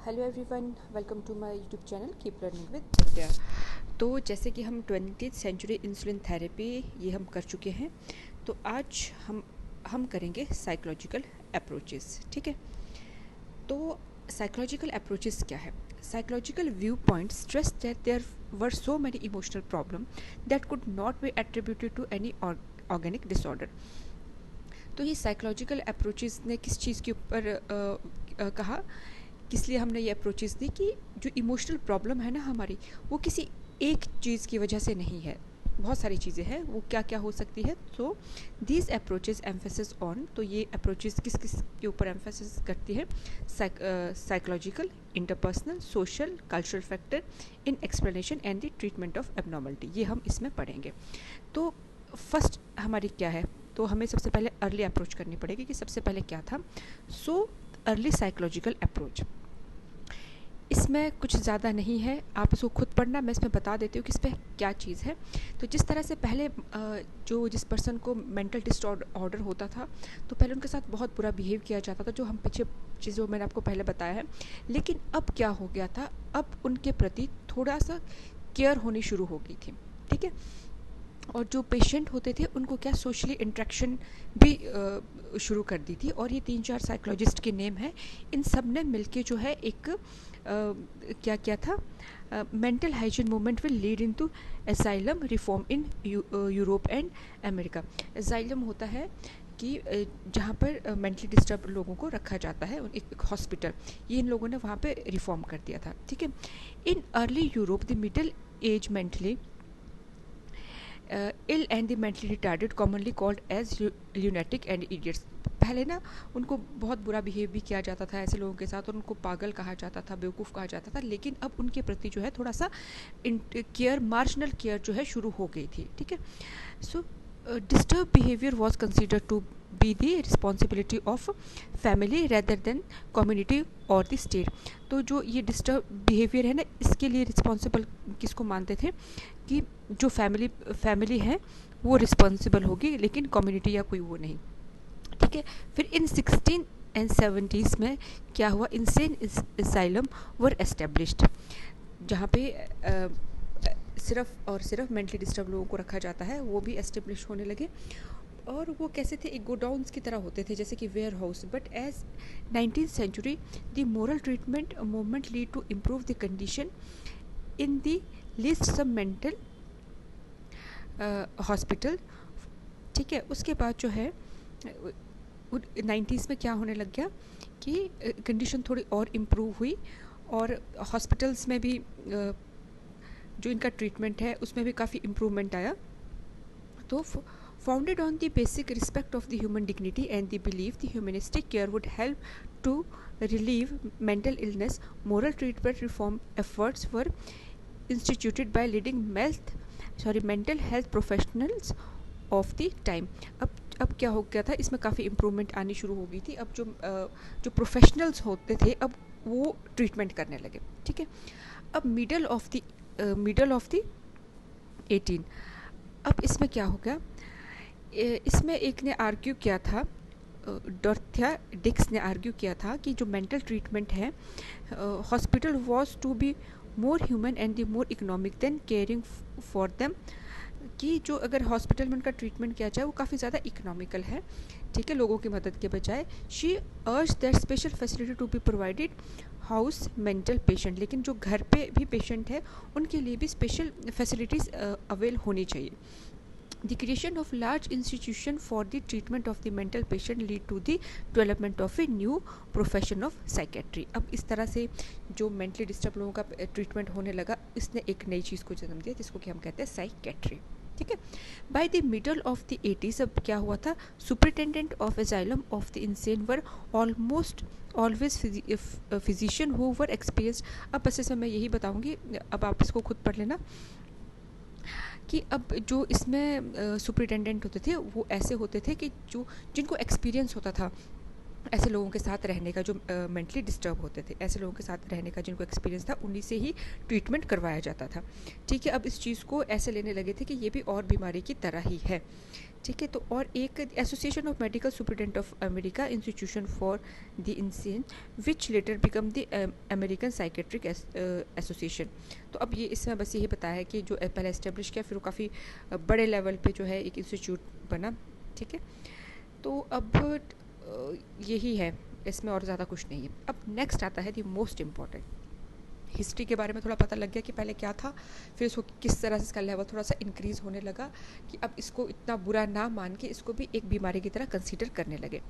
Hello everyone, welcome to my YouTube channel keep learning with Vidya. तो जैसे कि हम 20th सेंचुरी इंसुलिन थेरेपी ये हम कर चुके हैं, तो आज हम करेंगे साइकोलॉजिकल अप्रोचेस। ठीक है, तो साइकोलॉजिकल अप्रोचेस क्या है? Psychological view point stress that there were so many emotional problem that could not be attributed to any organic disorder. तो ये साइकोलॉजिकल अप्रोचेस ने किस चीज़ के ऊपर कहा, किस लिए हमने ये अप्रोचेस दी कि जो इमोशनल प्रॉब्लम है ना हमारी, वो किसी एक चीज़ की वजह से नहीं है, बहुत सारी चीज़ें हैं, वो क्या क्या हो सकती है। तो दीज अप्रोचेस एम्फेसिस ऑन, तो ये अप्रोचेस किस किस के ऊपर एम्फेसिस करती है? Psychological, interpersonal, social, cultural factor in explanation and the treatment of abnormality, ये हम इसमें पढ़ेंगे। तो फर्स्ट हमारी क्या है, तो हमें सबसे पहले अर्ली अप्रोच करनी पड़ेगी कि सबसे पहले क्या था। सो अर्ली साइकोलॉजिकल अप्रोच, इसमें कुछ ज़्यादा नहीं है, आप इसको खुद पढ़ना, मैं इसमें बता देती हूँ कि इस पर क्या चीज़ है। तो जिस तरह से पहले जिस पर्सन को मेंटल डिसऑर्डर होता था, तो पहले उनके साथ बहुत बुरा बिहेव किया जाता था, जो हम पीछे चीज़ों मैंने आपको पहले बताया है। लेकिन अब क्या हो गया था, अब उनके प्रति थोड़ा सा केयर होनी शुरू हो गई थी। ठीक है, और जो पेशेंट होते थे उनको क्या सोशली इंट्रैक्शन भी शुरू कर दी थी। और ये 3-4 साइकोलॉजिस्ट के नेम हैं, इन सब ने मिलके जो है एक क्या क्या था, mental hygiene movement will lead into asylum reform in Europe and America. Asylum होता है कि जहाँ पर मेंटली डिस्टर्ब लोगों को रखा जाता है, एक हॉस्पिटल, ये इन लोगों ने वहाँ पे रिफॉर्म कर दिया था। ठीक है, in early Europe the middle age mentally ill and the mentally retarded commonly called as lunatic and idiots. पहले ना उनको बहुत बुरा बिहेव भी किया जाता था ऐसे लोगों के साथ, और उनको पागल कहा जाता था, बेवकूफ़ कहा जाता था। लेकिन अब उनके प्रति जो है थोड़ा सा केयर, मार्जिनल केयर जो है शुरू हो गई थी। ठीक है, so disturb behaviour was consider to be the responsibility of family rather than community और द स्टेट। तो जो ये डिस्टर्ब बिहेवियर है ना, इसके लिए रिस्पॉन्सिबल किसको मानते थे कि जो फैमिली है वो रिस्पॉन्सिबल होगी, लेकिन कम्युनिटी या कोई वो नहीं। ठीक है, फिर इन 1670s में क्या हुआ, इंसेन असाइलम वर एस्टेब्लिश्ड, जहाँ पे सिर्फ और सिर्फ मेंटली डिस्टर्ब लोगों को रखा जाता है, वो भी एस्टेब्लिश होने लगे। और वो कैसे थे, एक गोडाउन्स की तरह होते थे, जैसे कि warehouse. But as 19th century the moral treatment movement lead to improve the condition in the list सब मेंटल हॉस्पिटल। ठीक है, उसके बाद जो है 90s में क्या होने लग गया कि कंडीशन थोड़ी और इम्प्रूव हुई, और हॉस्पिटल्स में भी जो इनका ट्रीटमेंट है उसमें भी काफ़ी इम्प्रूवमेंट आया। तो founded on the basic respect of the human dignity and the believe the humanistic care would help to relieve mental illness, moral treatment reform efforts were instituted by leading mental health professionals of the time. अब क्या हो गया था, इसमें काफ़ी improvement आनी शुरू हो गई थी। अब जो प्रोफेशनल्स होते थे, अब वो ट्रीटमेंट करने लगे। ठीक है, अब मिडल ऑफ द 18, अब इसमें क्या हो गया, इसमें एक ने आर्ग्यू किया था, डॉर्थिया डिक्स ने आर्ग्यू किया था कि जो मेंटल ट्रीटमेंट है, hospital was to be more human and the more economic than caring for them, कि जो अगर हॉस्पिटल में उनका ट्रीटमेंट किया जाए वो काफ़ी ज़्यादा इकोनॉमिकल है। ठीक है, लोगों की मदद के बजाय। She urge that special facility to be provided house mental patient, लेकिन जो घर पे भी पेशेंट है उनके लिए भी स्पेशल फैसिलिटीज़ अवेल होनी चाहिए। The creation of large institution for the treatment of the mental patient lead to the development of a new profession of psychiatry। अब इस तरह से जो मेंटली डिस्टर्ब लोगों का ट्रीटमेंट होने लगा, इसने एक नई चीज़ को जन्म दिया जिसको कि हम कहते हैं साइकेट्री। ठीक है, by the middle of the 80s अब क्या हुआ था, superintendent of asylum of the insane were almost always physician who were experienced. अब बस इसमें मैं यही बताऊंगी, अब आप इसको खुद पढ़ लेना कि अब जो इसमें सुपरिटेंडेंट होते थे वो ऐसे होते थे कि जिनको एक्सपीरियंस होता था ऐसे लोगों के साथ रहने का जो मेंटली डिस्टर्ब होते थे, ऐसे लोगों के साथ रहने का जिनको एक्सपीरियंस था, उन्हीं से ही ट्रीटमेंट करवाया जाता था। ठीक है, अब इस चीज़ को ऐसे लेने लगे थे कि ये भी और बीमारी की तरह ही है। ठीक है, तो और एक association of medical superintendent of America institution for the insane which letter become the American psychiatric association. तो अब ये इसमें बस यही बताया है कि जो पहले इस्टेब्लिश किया, फिर वो काफ़ी बड़े लेवल पे जो है एक इंस्टीट्यूट बना। ठीक है, तो अब यही है, इसमें और ज़्यादा कुछ नहीं है। अब नेक्स्ट आता है द मोस्ट इम्पॉर्टेंट, हिस्ट्री के बारे में थोड़ा पता लग गया कि पहले क्या था, फिर इसको किस तरह से इसका लेवल थोड़ा सा इंक्रीज़ होने लगा कि अब इसको इतना बुरा ना मान के इसको भी एक बीमारी की तरह कंसीडर करने लगे।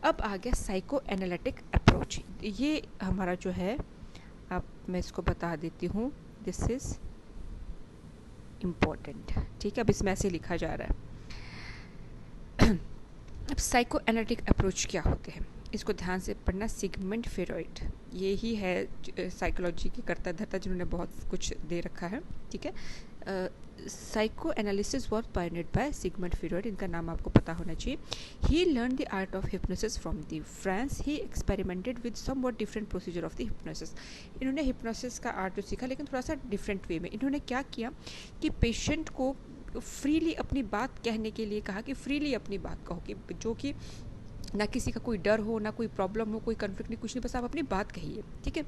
अब आ गया साइको एनालिटिक अप्रोच। ये हमारा जो है, अब मैं इसको बता देती हूँ, दिस इज़ इम्पोर्टेंट। ठीक है, अब इसमें ऐसे लिखा जा रहा है। अब साइको एनालिटिक अप्रोच क्या होते हैं, इसको ध्यान से पढ़ना। सिगमंड फ्रॉइड, ये ही है साइकोलॉजी की करता धरता, जिन्होंने बहुत कुछ दे रखा है। ठीक है, psychoanalysis was pioneered by Sigmund Freud, इनका नाम आपको पता होना चाहिए। He learn the art of hypnosis from the France. He experimented with some what different procedure of the hypnosis. इन्होंने हिप्नोसिस का आर्ट जो सीखा, लेकिन थोड़ा सा डिफरेंट वे में। इन्होंने क्या किया कि पेशेंट को फ्रीली अपनी बात कहने के लिए कहा कि फ्रीली अपनी बात कहो, कि जो कि ना किसी का कोई डर हो, ना कोई प्रॉब्लम हो, कोई कन्फ्लिक्ट नहीं, कुछ नहीं, बस आप अपनी बात कहिए। ठीक है,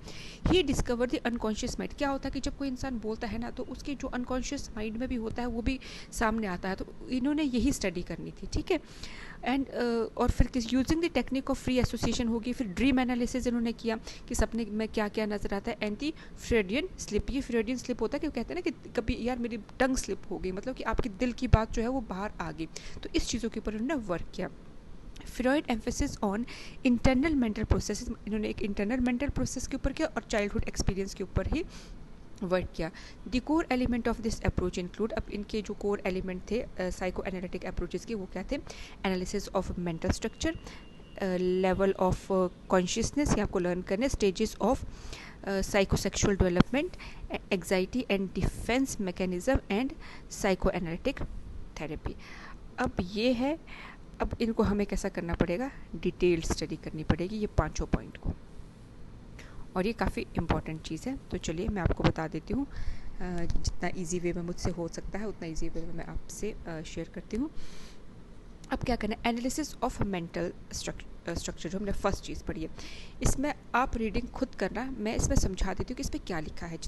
ही डिस्कवर द अनकॉन्शियस माइंड। क्या होता है कि जब कोई इंसान बोलता है ना, तो उसके जो अनकॉन्शियस माइंड में भी होता है वो भी सामने आता है। तो इन्होंने यही स्टडी करनी थी। ठीक है, एंड और फिर using the technique of free association होगी। फिर ड्रीम एनालिसिस इन्होंने किया कि सपने में क्या क्या नजर आता है। एंड दी फ्रेडियन स्लिप, ये फ्रेडियन स्लिप होता है कि वो कहते हैं ना कि कभी यार मेरी टंग स्लिप हो गई, मतलब कि आपके दिल की बात जो है वो बाहर आ गई। तो इस चीज़ों के ऊपर उन्होंने वर्क किया। Freud emphasis on internal mental process, इन्होंने एक इंटरनल मेंटल प्रोसेस के ऊपर किया और चाइल्डहुड एक्सपीरियंस के ऊपर ही वर्क किया। The core element of this approach include, अब इनके जो कोर एलिमेंट थे साइको एनालिटिक अप्रोचेस के, वो क्या थे? Analysis of mental structure, level of consciousness, ये आपको लर्न करने, stages of psychosexual development, anxiety and defence mechanism, and psycho analytic therapy. अब ये है, अब इनको हमें कैसा करना पड़ेगा? डिटेल्ड स्टडी करनी पड़ेगी ये पांचों पॉइंट को, और ये काफ़ी इम्पॉर्टेंट चीज़ है। तो चलिए मैं आपको बता देती हूँ, जितना इजी वे में मुझसे हो सकता है उतना इजी वे में मैं आपसे शेयर करती हूँ। अब क्या करना है? एनालिसिस ऑफ मेंटल स्ट्रक्चर जो हमने फर्स्ट चीज़ पढ़ी है, इसमें आप रीडिंग खुद करना, मैं इसमें समझा देती हूँ कि इसमें क्या लिखा है।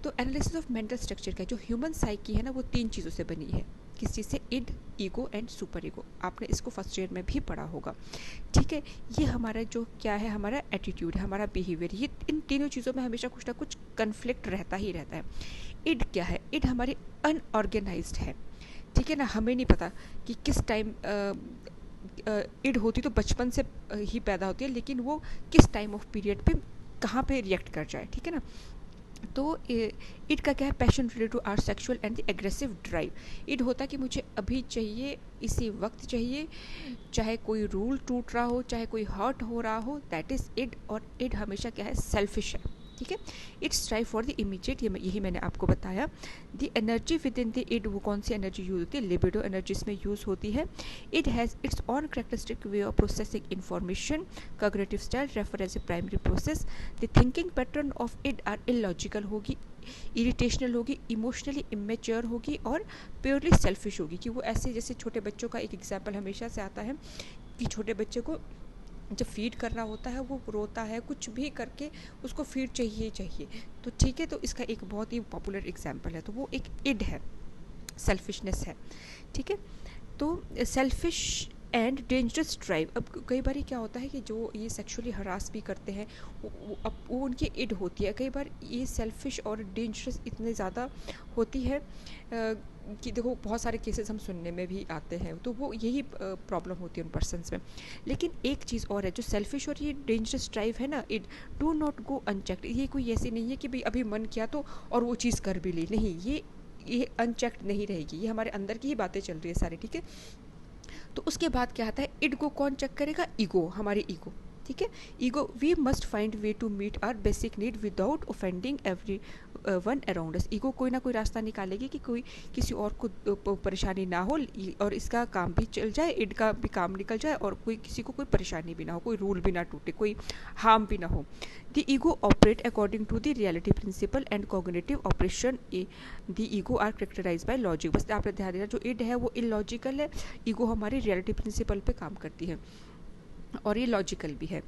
तो एनालिसिस ऑफ मेंटल स्ट्रक्चर का जो ह्यूमन साइकी है ना, वो 3 चीज़ों से बनी है। किस चीज़ से? Id, ego and super ego. आपने इसको फर्स्ट ईयर में भी पढ़ा होगा। ठीक है, ये हमारा जो क्या है, हमारा एटीट्यूड है, हमारा बिहेवियर, ये इन तीनों चीज़ों में हमेशा कुछ ना कुछ कन्फ्लिक्ट रहता ही रहता है। इड क्या है? इड हमारी अनऑर्गेनाइज्ड है। ठीक है ना, हमें नहीं पता कि किस टाइम इड होती तो बचपन से ही पैदा होती है, लेकिन वो किस टाइम ऑफ पीरियड पे कहाँ पे रिएक्ट कर जाए। ठीक है ना, तो इड का क्या है? Passion related to our sexual and the aggressive drive. Id होता है कि मुझे अभी चाहिए, इसी वक्त चाहिए, चाहे कोई रूल टूट रहा हो, चाहे कोई हर्ट हो रहा हो, दैट इज इड। और इड हमेशा क्या है? सेल्फिश है। ठीक है, it's strive for the immediate, यही मैंने आपको बताया। The energy within the id, वो कौन सी एनर्जी यूज होती है? लिबिडो एनर्जी इसमें यूज होती है। It has its own characteristic way of processing information, cognitive style refer as a primary process. The thinking pattern of id are illogical होगी, irrational होगी, emotionally immature होगी, और purely selfish होगी। कि वो ऐसे, जैसे छोटे बच्चों का एक एग्जाम्पल हमेशा से आता है कि छोटे बच्चे को जब फीड करना होता है, वो रोता है, कुछ भी करके उसको फीड चाहिए चाहिए। तो ठीक है, तो इसका एक बहुत ही पॉपुलर एग्जाम्पल है, तो वो एक इड है, सेल्फिशनेस है। ठीक है, तो सेल्फिश एंड डेंजरस ड्राइव। अब कई बार क्या होता है कि जो ये सेक्सुअली हरास भी करते हैं, वो उनकी इड होती है। कई बार ये सेल्फिश और डेंजरस इतने ज़्यादा होती है कि देखो बहुत सारे केसेस हम सुनने में भी आते हैं, तो वो यही प्रॉब्लम होती है उन पर्सन्स में। लेकिन एक चीज़ और है, जो सेल्फिश और ये डेंजरस ड्राइव है ना, it do not go unchecked. ये कोई ऐसी नहीं है कि भाई अभी मन किया तो और वो चीज़ कर भी ली, नहीं, ये अनचेक्ड नहीं रहेगी, ये हमारे अंदर की ही बातें चल रही है सारी। ठीक है, तो उसके बाद क्या आता है? इड को कौन चेक करेगा? ईगो, हमारी ईगो। ठीक है। Ego, we must find way to meet our basic need without offending everyone around us. Ego कोई ना कोई रास्ता निकालेगी कि कोई किसी और को परेशानी ना हो और इसका काम भी चल जाए, इड का भी काम निकल जाए और कोई किसी को कोई परेशानी भी ना हो, कोई रूल भी ना टूटे, कोई हार्म भी ना हो। The ego operate according to the reality principle and cognitive operation. The ego are characterize by logic. बस आपने ध्यान देना, जो इड है वो इलॉजिकल है, ईगो हमारी रियलिटी प्रिंसिपल पे काम करती है और ये लॉजिकल भी है।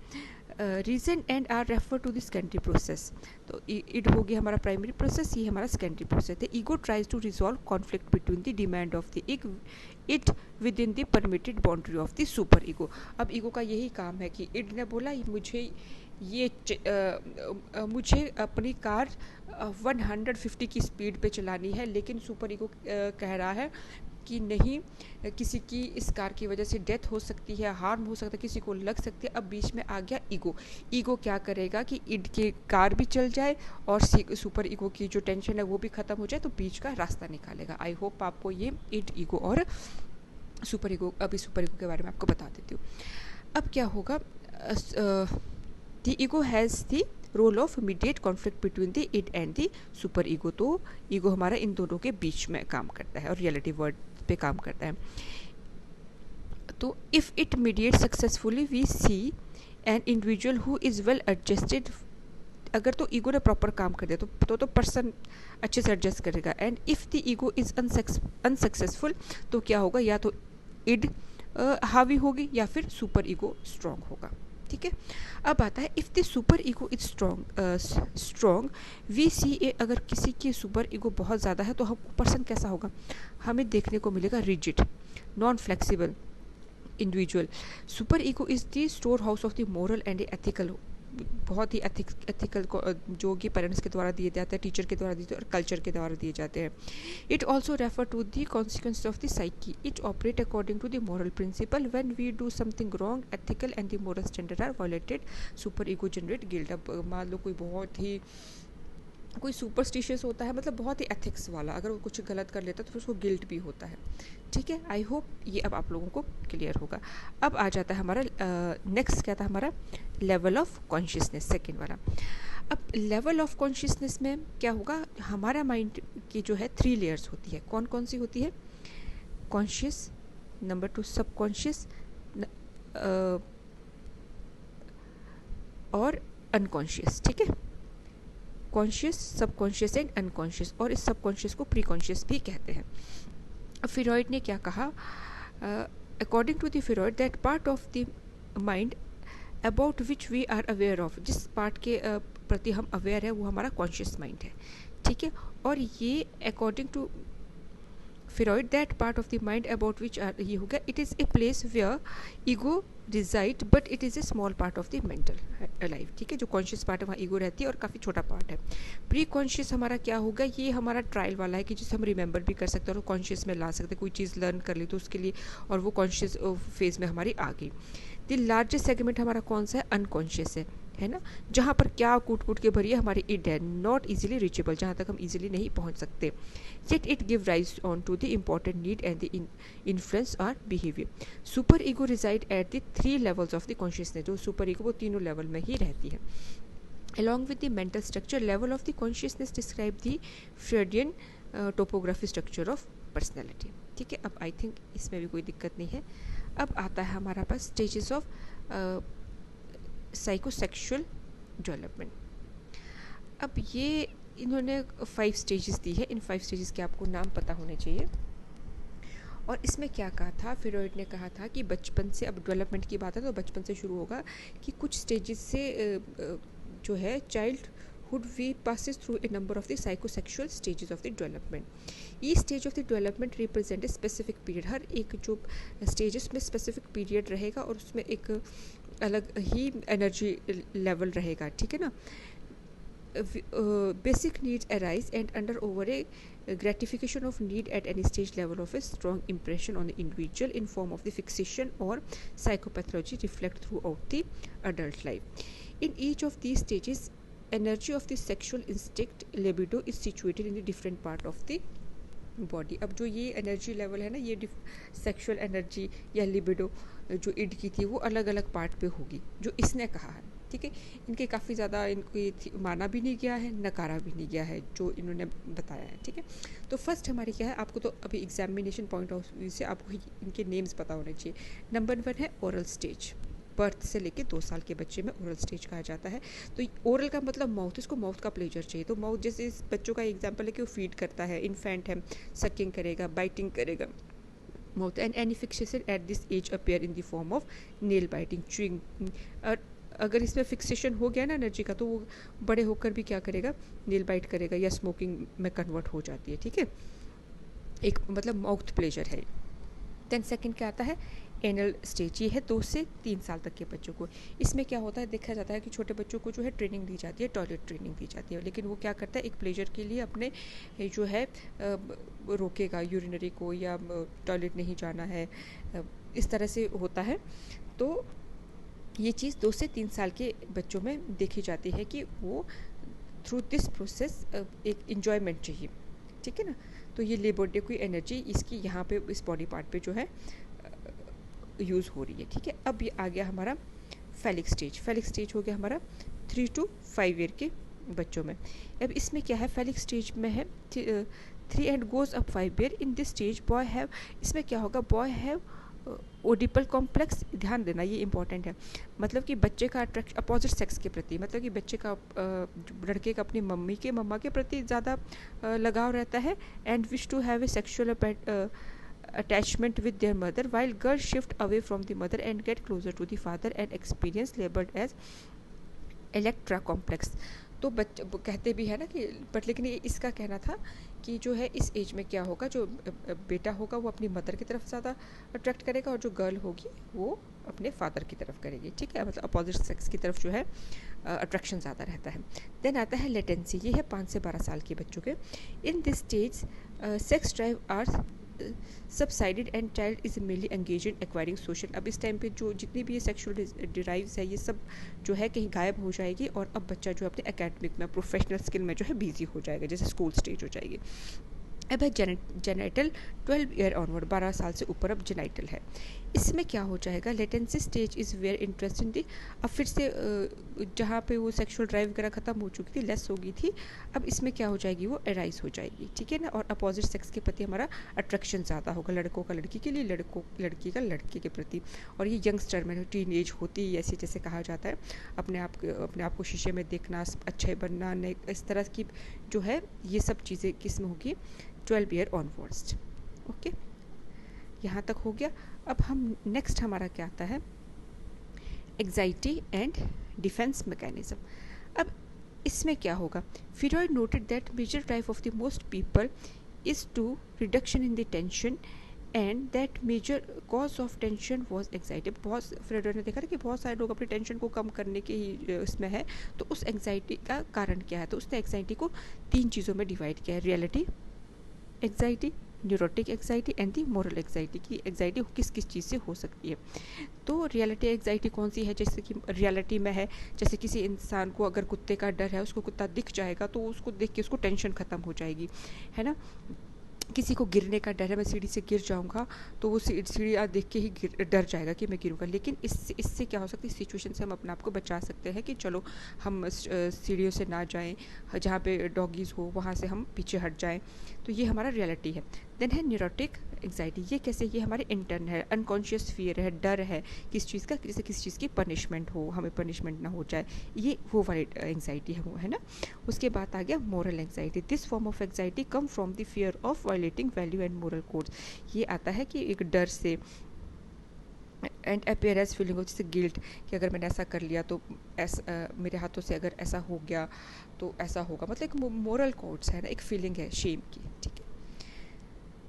Reason and are refer to the secondary process. तो इट हो गया हमारा प्राइमरी प्रोसेस, ये हमारा सेकेंडरी प्रोसेस है। Ego tries to resolve conflict between the demand of the id within the permitted boundary of the super ego. अब ego का यही काम है कि इट ने बोला मुझे अपनी कार 150 की स्पीड पे चलानी है, लेकिन सुपर ईगो कह रहा है कि नहीं, किसी की इस कार की वजह से डेथ हो सकती है, हार्म हो सकता है, किसी को लग सकती है। अब बीच में आ गया ईगो। ईगो क्या करेगा कि इड की कार भी चल जाए और सुपर ईगो की जो टेंशन है वो भी ख़त्म हो जाए, तो बीच का रास्ता निकालेगा। आई होप आपको ये इड, ईगो और सुपर ईगो, अभी सुपर ईगो के बारे में आपको बता देती हूँ। अब क्या होगा, the ego has the role of mediate conflict between the id and the super ego. तो ईगो हमारा इन दोनों के बीच में काम करता है और रियलिटी वर्ड पे काम करता है। तो if it mediate successfully we see an individual who is well adjusted. अगर तो ईगो ने प्रॉपर काम कर दिया तो पर्सन अच्छे से एडजस्ट करेगा। And if the ego is unsuccessful, तो क्या होगा, या तो इड हावी होगी या फिर सुपर ईगो स्ट्रॉन्ग होगा। ठीक है। अब आता है if the super ego is strong we see a. अगर किसी की सुपर ईगो बहुत ज़्यादा है तो हम पर्सन कैसा होगा, हमें देखने को मिलेगा rigid, non flexible individual. Super ego is the store house of the moral and ethical. बहुत ही एथिकल जो कि पेरेंट्स के द्वारा दिए जाते हैं, टीचर के द्वारा दिए जाते हैं और कल्चर के द्वारा दिए जाते हैं। It also refer to the consequence of the psyche. It operate according to the moral principle. When we do something wrong, ethical and the moral standard are violated, super ego generate guilt. अब मान लो कोई superstitious होता है, मतलब बहुत ही ethics वाला, अगर वो कुछ गलत कर लेता है तो फिर उसको गिल्ट भी होता है। ठीक है। आई होप ये अब आप लोगों को क्लियर होगा। अब आ जाता है हमारा नेक्स्ट, क्या था हमारा, लेवल ऑफ कॉन्शियसनेस, सेकेंड वाला। अब लेवल ऑफ कॉन्शियसनेस में क्या होगा, हमारा माइंड की जो है 3 लेयर्स होती है। कौन कौन सी होती है, कॉन्शियस, नंबर 2 सबकॉन्शियस और अनकॉन्शियस। ठीक है, कॉन्शियस, सबकॉन्शियस एंड अनकॉन्शियस, और इस सबकॉन्शियस को प्री कॉन्शियस भी कहते हैं। फ्रॉइड ने क्या कहा, according to the Freud that part of the mind about which we are aware of, जिस पार्ट के प्रति हम अवेयर है वो हमारा कॉन्शियस माइंड है। ठीक है। और ये according to Freud that part of the mind about which are, ये हो गया, it is a place where ego reside but it is a small part of the mental life. ठीक है, जो कॉन्शियस पार्ट है वहाँ ईगो रहती है और काफ़ी छोटा पार्ट है। प्री कॉन्शियस हमारा क्या होगा, ये हमारा ट्रायल वाला है कि जिसे हम रिमेंबर भी कर सकते हैं और कॉन्शियस में ला सकते हैं। कोई चीज़ लर्न कर ली तो उसके लिए, और वो कॉन्शियस फेज में हमारी आ गई। द लार्जेस्ट सेगमेंट हमारा कौन सा है, अनकॉन्शियस है ना, जहाँ पर क्या कूट के भरी है हमारी इड है, नॉट इजीली रीचेबल, जहाँ तक हम इजीली नहीं पहुँच सकते। Yet it give rise on to the important need and the influence are behaviour. Super ego reside at the 3 levels of the consciousness. जो सुपर ईगो वो तीनों लेवल में ही रहती है। Along with the mental structure, level of the consciousness describe the Freudian topography structure of personality. ठीक है। अब I think इसमें भी कोई दिक्कत नहीं है। अब आता है हमारा पास स्टेजेस ऑफ साइकोसेक्सुअल डेवलपमेंट। अब ये इन्होंने 5 स्टेजेस दी है। इन 5 स्टेजेस के आपको नाम पता होने चाहिए। और इसमें क्या कहा था, फ्रॉइड ने कहा था कि बचपन से, अब डेवलपमेंट की बात है तो बचपन से शुरू होगा, कि कुछ स्टेजेस से जो है childhood we passes through a number of the psychosexual stages of the development. Each stage of the development represent a specific period. हर एक जो stages में specific period रहेगा और उसमें एक अलग ही energy level रहेगा। ठीक है ना। Basic needs arise and under over a gratification of need at any stage level of a strong impression on the individual in form of the fixation or psychopathology reflect throughout the adult life. In each of these stages, energy of the sexual instinct libido is situated in the different part of the body. अब जो ये energy level है ना, ये sexual energy या libido जो end की थी वो अलग अलग पार्ट पे होगी जो इसने कहा है, ठीक है। इनके काफ़ी ज़्यादा इनको माना भी नहीं गया है, नकारा भी नहीं गया है जो इन्होंने बताया है, ठीक है। तो फर्स्ट हमारी क्या है, आपको तो अभी एग्जामिनेशन पॉइंट ऑफ व्यू से आपको इनके नेम्स पता होने चाहिए। नंबर 1 है ओरल स्टेज, बर्थ से लेके 2 साल के बच्चे में ओरल स्टेज कहा जाता है। तो ओरल का मतलब माउथ, इसको माउथ का प्लेजर चाहिए। तो माउथ जैसे इस बच्चों का एग्जाम्पल है कि वो फीड करता है, इन्फेंट है, सकिंग करेगा, बाइटिंग करेगा mouth. And any fixation at this age appear in the form of nail biting, chewing. और अगर इसमें फिक्सेशन हो गया ना एनर्जी का, तो वो बड़े होकर भी क्या करेगा, नेल बाइट करेगा या स्मोकिंग में कन्वर्ट हो जाती है, ठीक है। एक मतलब माउथ प्लेजर है। देन सेकंड क्या आता है, एनल स्टेज। ये है 2 से 3 साल तक के बच्चों को। इसमें क्या होता है, देखा जाता है कि छोटे बच्चों को जो है ट्रेनिंग दी जाती है, टॉयलेट ट्रेनिंग दी जाती है, लेकिन वो क्या करता है, एक प्लेजर के लिए अपने जो है रोकेगा यूरिनरी को, या टॉयलेट नहीं जाना है, इस तरह से होता है। तो ये चीज़ 2 से 3 साल के बच्चों में देखी जाती है कि वो थ्रू दिस प्रोसेस एक इन्जॉयमेंट चाहिए, ठीक है ना। तो ये लिबिडो की एनर्जी इसकी यहाँ पे इस बॉडी पार्ट पे जो है यूज़ हो रही है, ठीक है। अब ये आ गया हमारा फेलिक स्टेज। फेलिक स्टेज हो गया हमारा 3 to 5 ईयर के बच्चों में। अब इसमें क्या है, फेलिक स्टेज में है 3 and goes up 5 year. In this stage boy have, इसमें क्या होगा, बॉय हैव ओडिपल कॉम्प्लेक्स। ध्यान देना, ये इंपॉर्टेंट है। मतलब कि बच्चे का अट्रैक्शन अपोजिट सेक्स के प्रति, मतलब कि बच्चे का लड़के का अपनी मम्मा के प्रति ज़्यादा लगाव रहता है, and wish to have a sexual attachment with their mother, while girls shift away from the mother and get closer to the father and experience labeled as electra complex। तो बच्चे कहते भी है ना कि, बट लेकिन ये इसका कहना था कि जो है इस एज में क्या होगा, जो बेटा होगा वो अपनी मदर की तरफ ज़्यादा अट्रैक्ट करेगा, और जो गर्ल होगी वो अपने फादर की तरफ करेगी, ठीक है। मतलब अपोजिट सेक्स की तरफ जो है अट्रैक्शन ज़्यादा रहता है। देन आता है लेटेंसी। ये है 5 से 12 साल के बच्चों के। In this stage sex drive are subsided and child is mainly engage in acquiring social. अब इस टाइम पे जो जितनी भी ये सेक्सुअल डिराइव्स है, ये सब जो है कहीं गायब हो जाएगी, और अब बच्चा जो अपने एकेडमिक में, प्रोफेशनल स्किल में जो है बिजी हो जाएगा, जैसे स्कूल स्टेज हो जाएगी। अब है जेनाइटल 12 ईयर ऑनवर्ड, 12 साल से ऊपर अब जेनाइटल है। इसमें क्या हो जाएगा, latency stage is where interest in the. अब फिर से जहाँ पे वो सेक्सुअल ड्राइव वगैरह ख़त्म हो चुकी थी, लेस हो गई थी, अब इसमें क्या हो जाएगी, वो एराइज हो जाएगी, ठीक है ना। और अपोजिट सेक्स के प्रति हमारा अट्रैक्शन ज़्यादा होगा, लड़कों का लड़की के लिए, लड़की का लड़के के प्रति। और ये यंगस्टर में टीन एज होती है, ऐसे जैसे कहा जाता है, अपने आप को शीशे में देखना, अच्छे बनना, इस तरह की जो है ये सब चीज़ें किस में होगी, 12 ईयर ऑनवर्ड्स, ओके। यहाँ तक हो गया। अब हम नेक्स्ट हमारा क्या आता है, एग्जाइटी एंड डिफेंस मैकेनिज्म। अब इसमें क्या होगा, Freud noted that major drive of the most people is to reduction in the tension, and that major cause of tension was anxiety. बहुत फ्रॉइड ने देखा था कि बहुत सारे लोग अपनी टेंशन को कम करने के ही इसमें है, तो उस एग्जाइटी का कारण क्या है, तो उसने एग्जाइटी को 3 चीज़ों में डिवाइड किया है, reality anxiety, neurotic anxiety and the moral anxiety. की एग्जाइटी किस किस चीज़ से हो सकती है। तो रियलिटी एग्जाइटी कौन सी है, जैसे कि रियलिटी में है, जैसे किसी इंसान को अगर कुत्ते का डर है, उसको कुत्ता दिख जाएगा तो उसको देख के उसको टेंशन ख़त्म हो जाएगी, है ना। किसी को गिरने का डर है, मैं सीढ़ी से गिर जाऊंगा तो वो सीढ़ी देख के ही डर जाएगा कि मैं गिरूंगा। लेकिन इससे क्या हो सकता है, सिचुएशन से हम अपने आप को बचा सकते हैं कि चलो हम सीढ़ियों से ना जाएं, जहाँ पे डॉगीज़ हो वहाँ से हम पीछे हट जाएं। तो ये हमारा रियलिटी है। देन है न्यूरोटिक एग्जाइटी। ये कैसे, ये हमारे इंटर्न है, अनकॉन्शियस फियर है, डर है किस चीज़ का, जैसे किसी चीज़ की पनिशमेंट हो, हमें पनिशमेंट ना हो जाए, ये वो वाली एंग्जाइटी है, वो है ना। उसके बाद आ गया moral anxiety. This form of anxiety come from the fear of violating value and moral codes. ये आता है कि एक डर से, एंड अपेयर एज फीलिंग हो, जैसे गिल्ट, कि अगर मैंने ऐसा कर लिया तो ऐसा मेरे हाथों से अगर ऐसा हो गया तो ऐसा होगा, मतलब एक मोरल कोड्स है ना, एक फीलिंग है शेम की, ठीक है।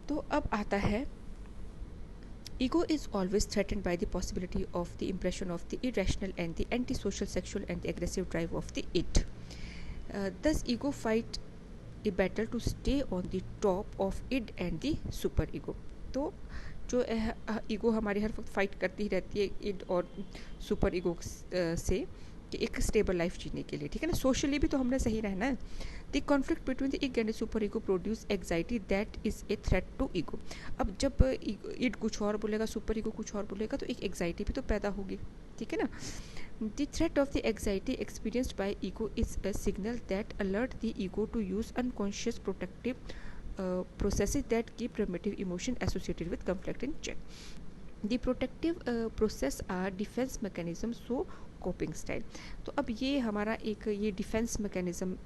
तो अब आता है ego is always threatened by the possibility of the impression of the irrational and the antisocial, sexual and the aggressive drive of the id. Thus ego fight a battle to stay on the top of id and the super ego. तो जो ego हमारी हर वक्त fight करती ही रहती है end और super ego से, कि एक स्टेबल लाइफ जीने के लिए, ठीक है ना, सोशली भी तो हमने सही रहना है। The conflict between the ego and super ego produce anxiety that is a threat to ego. अब जब ईग कुछ और बोलेगा, सुपर ईगो कुछ और बोलेगा, तो एक एग्जाइटी भी तो पैदा होगी, ठीक है ना। The threat of the anxiety experienced by ego is a signal that alert the ego to use unconscious protective processes that keep primitive emotion associated with conflict in check. The protective process are defense mechanism, so coping style. तो अब ये हमारा एक ये defence mechanism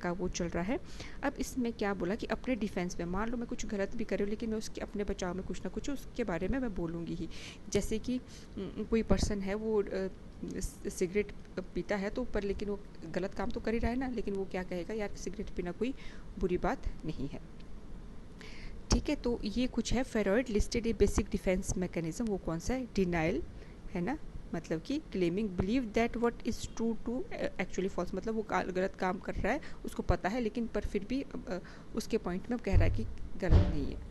का वो चल रहा है। अब इसमें क्या बोला कि अपने डिफेंस में, मान लो मैं कुछ गलत भी कर रही हूँ लेकिन मैं उसके अपने बचाव में कुछ ना कुछ उसके बारे में मैं बोलूँगी ही। जैसे कि कोई पर्सन है वो सिगरेट पीता है तो पर लेकिन वो गलत काम तो कर ही रहा है ना, लेकिन वो क्या कहेगा, यार सिगरेट पीना कोई बुरी बात नहीं है, ठीक है। तो ये कुछ है। Freud listed a basic defence mechanism, वो कौन सा है, डिनाइल, है ना, मतलब कि claiming believe that what is true to actually false, मतलब वो गलत काम कर रहा है, उसको पता है लेकिन पर फिर भी उसके पॉइंट में कह रहा है कि गलत नहीं है।